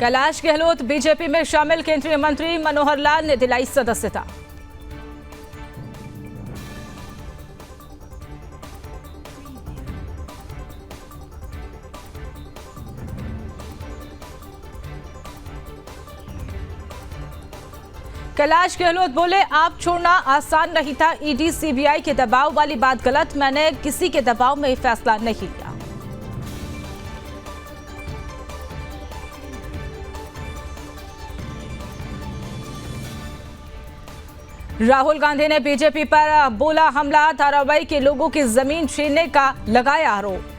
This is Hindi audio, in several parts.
कैलाश गहलोत बीजेपी में शामिल, केंद्रीय मंत्री मनोहर लाल ने दिलाई सदस्यता। कैलाश गहलोत बोले, आप छोड़ना आसान नहीं था। ईडी सीबीआई के दबाव वाली बात गलत, मैंने किसी के दबाव में फैसला नहीं लिया। राहुल गांधी ने बीजेपी पर बोला हमला, धारावाई के लोगों की जमीन छीनने का लगाया आरोप।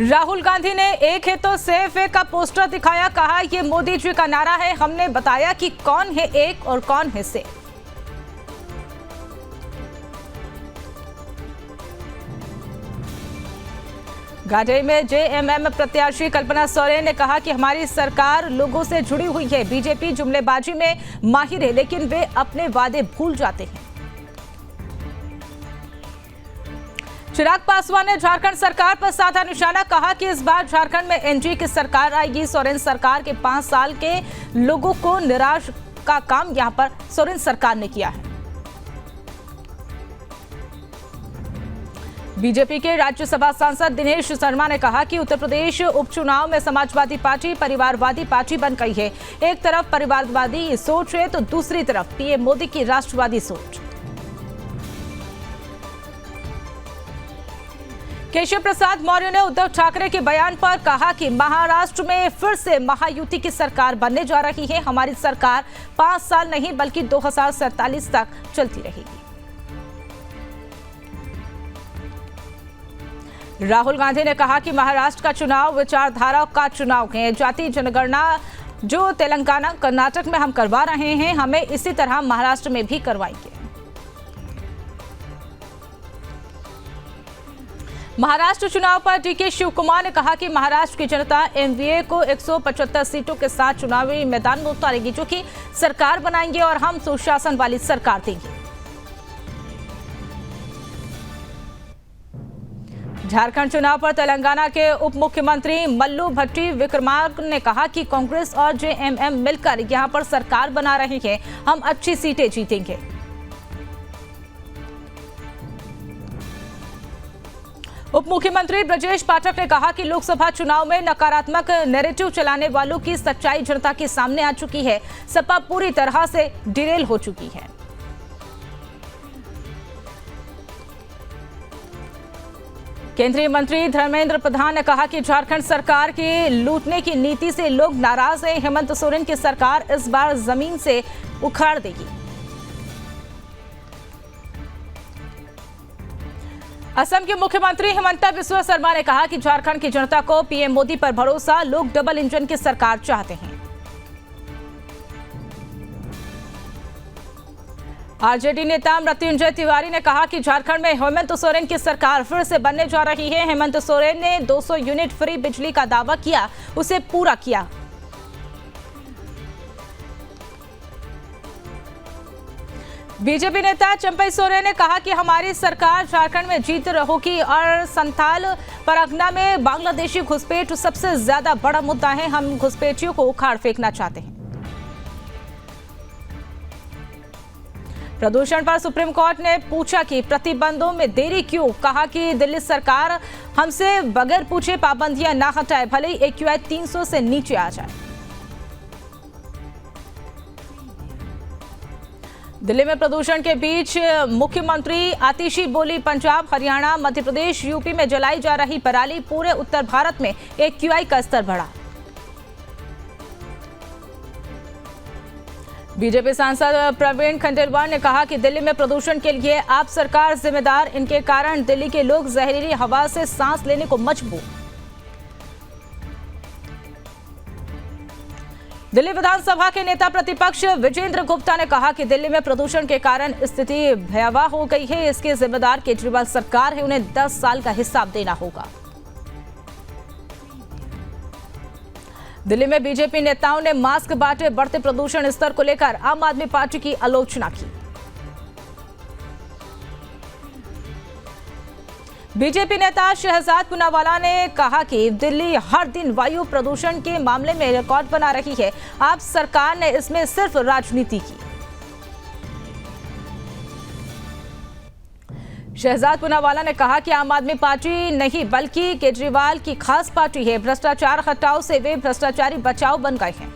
राहुल गांधी ने एक है तो सेफ है का पोस्टर दिखाया, कहा यह मोदी जी का नारा है, हमने बताया कि कौन है एक और कौन है सेफ। गाड़ी में जेएमएम प्रत्याशी कल्पना सोरेन ने कहा कि हमारी सरकार लोगों से जुड़ी हुई है। बीजेपी जुमलेबाजी में माहिर है, लेकिन वे अपने वादे भूल जाते हैं। चिराग पासवान ने झारखंड सरकार पर साधा निशाना, कहा कि इस बार झारखंड में एनडीए की सरकार आएगी। सोरेन सरकार के 5 साल के लोगों को निराश का काम यहां पर सोरेन सरकार ने किया है। बीजेपी के राज्यसभा सांसद दिनेश शर्मा ने कहा कि उत्तर प्रदेश उपचुनाव में समाजवादी पार्टी परिवारवादी पार्टी बन गई है। एक तरफ परिवारवादी सोच है तो दूसरी तरफ पीएम मोदी की राष्ट्रवादी सोच। केशव प्रसाद मौर्य ने उद्धव ठाकरे के बयान पर कहा कि महाराष्ट्र में फिर से महायुति की सरकार बनने जा रही है। हमारी सरकार 5 साल नहीं बल्कि 2047 तक चलती रहेगी। राहुल गांधी ने कहा कि महाराष्ट्र का चुनाव विचारधारा का चुनाव है। जाति जनगणना जो तेलंगाना कर्नाटक में हम करवा रहे हैं, हमें इसी तरह महाराष्ट्र में भी करवाएंगे। महाराष्ट्र चुनाव पर डीके शिव कुमार ने कहा कि महाराष्ट्र की जनता एमवीए को 175 सीटों के साथ चुनावी मैदान में उतारेगी, जो कि सरकार बनाएंगे और हम सुशासन वाली सरकार देंगे। झारखंड चुनाव पर तेलंगाना के उप मुख्यमंत्री मल्लू भट्टी विक्रमार्क ने कहा कि कांग्रेस और जेएमएम मिलकर यहां पर सरकार बना रहे हैं, हम अच्छी सीटें जीतेंगे। उप मुख्यमंत्री ब्रजेश पाठक ने कहा कि लोकसभा चुनाव में नकारात्मक नैरेटिव चलाने वालों की सच्चाई जनता के सामने आ चुकी है। सपा पूरी तरह से डिरेल हो चुकी है। केंद्रीय मंत्री धर्मेंद्र प्रधान ने कहा कि झारखंड सरकार की लूटने की नीति से लोग नाराज हैं। हेमंत सोरेन की सरकार इस बार जमीन से उखाड़ देगी। असम के मुख्यमंत्री हिमंता बिस्वा शर्मा ने कहा कि झारखंड की जनता को पीएम मोदी पर भरोसा, लोग डबल इंजन की सरकार चाहते हैं। आरजेडी नेता मृत्युंजय तिवारी ने कहा कि झारखंड में हेमंत सोरेन की सरकार फिर से बनने जा रही है। हेमंत सोरेन ने 200 यूनिट फ्री बिजली का दावा किया, उसे पूरा किया। बीजेपी नेता चंपई सोरेन ने कहा कि हमारी सरकार झारखंड में जीत होगी और संथाल परगना में बांग्लादेशी घुसपैठ सबसे ज्यादा बड़ा मुद्दा है। हम घुसपैठियों को उखाड़ फेंकना चाहते हैं। प्रदूषण पर सुप्रीम कोर्ट ने पूछा कि प्रतिबंधों में देरी क्यों, कहा कि दिल्ली सरकार हमसे बगैर पूछे पाबंदियां ना हटाए, भले ही AQI 300 से नीचे आ जाए। दिल्ली में प्रदूषण के बीच मुख्यमंत्री आतिशी बोली, पंजाब हरियाणा मध्य प्रदेश यूपी में जलाई जा रही पराली, पूरे उत्तर भारत में AQI का स्तर बढ़ा। बीजेपी सांसद प्रवीण खंडेलवाल ने कहा कि दिल्ली में प्रदूषण के लिए आप सरकार जिम्मेदार, इनके कारण दिल्ली के लोग जहरीली हवा से सांस लेने को मजबूर। दिल्ली विधानसभा के नेता प्रतिपक्ष विजेंद्र गुप्ता ने कहा कि दिल्ली में प्रदूषण के कारण स्थिति भयावह हो गई है, इसके जिम्मेदार केजरीवाल सरकार है, उन्हें 10 साल का हिसाब देना होगा। दिल्ली में बीजेपी नेताओं ने मास्क बांटे, बढ़ते प्रदूषण स्तर को लेकर आम आदमी पार्टी की आलोचना की। बीजेपी नेता शहजाद पूनावाला ने कहा कि दिल्ली हर दिन वायु प्रदूषण के मामले में रिकॉर्ड बना रही है। अब सरकार ने इसमें सिर्फ राजनीति की। शहजाद पूनावाला ने कहा कि आम आदमी पार्टी नहीं बल्कि केजरीवाल की खास पार्टी है। भ्रष्टाचार हटाओ से वे भ्रष्टाचारी बचाओ बन गए हैं।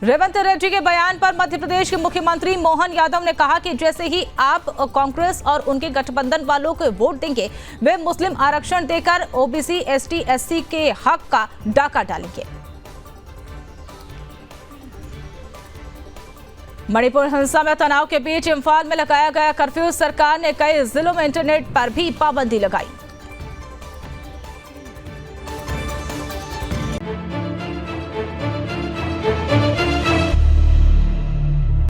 रेवंत रेड्डी के बयान पर मध्य प्रदेश के मुख्यमंत्री मोहन यादव ने कहा कि जैसे ही आप कांग्रेस और उनके गठबंधन वालों को वोट देंगे, वे मुस्लिम आरक्षण देकर ओबीसी, एसटी, एससी के हक का डाका डालेंगे। मणिपुर हिंसा में तनाव के बीच इम्फाल में लगाया गया कर्फ्यू, सरकार ने कई जिलों में इंटरनेट पर भी पाबंदी लगाई।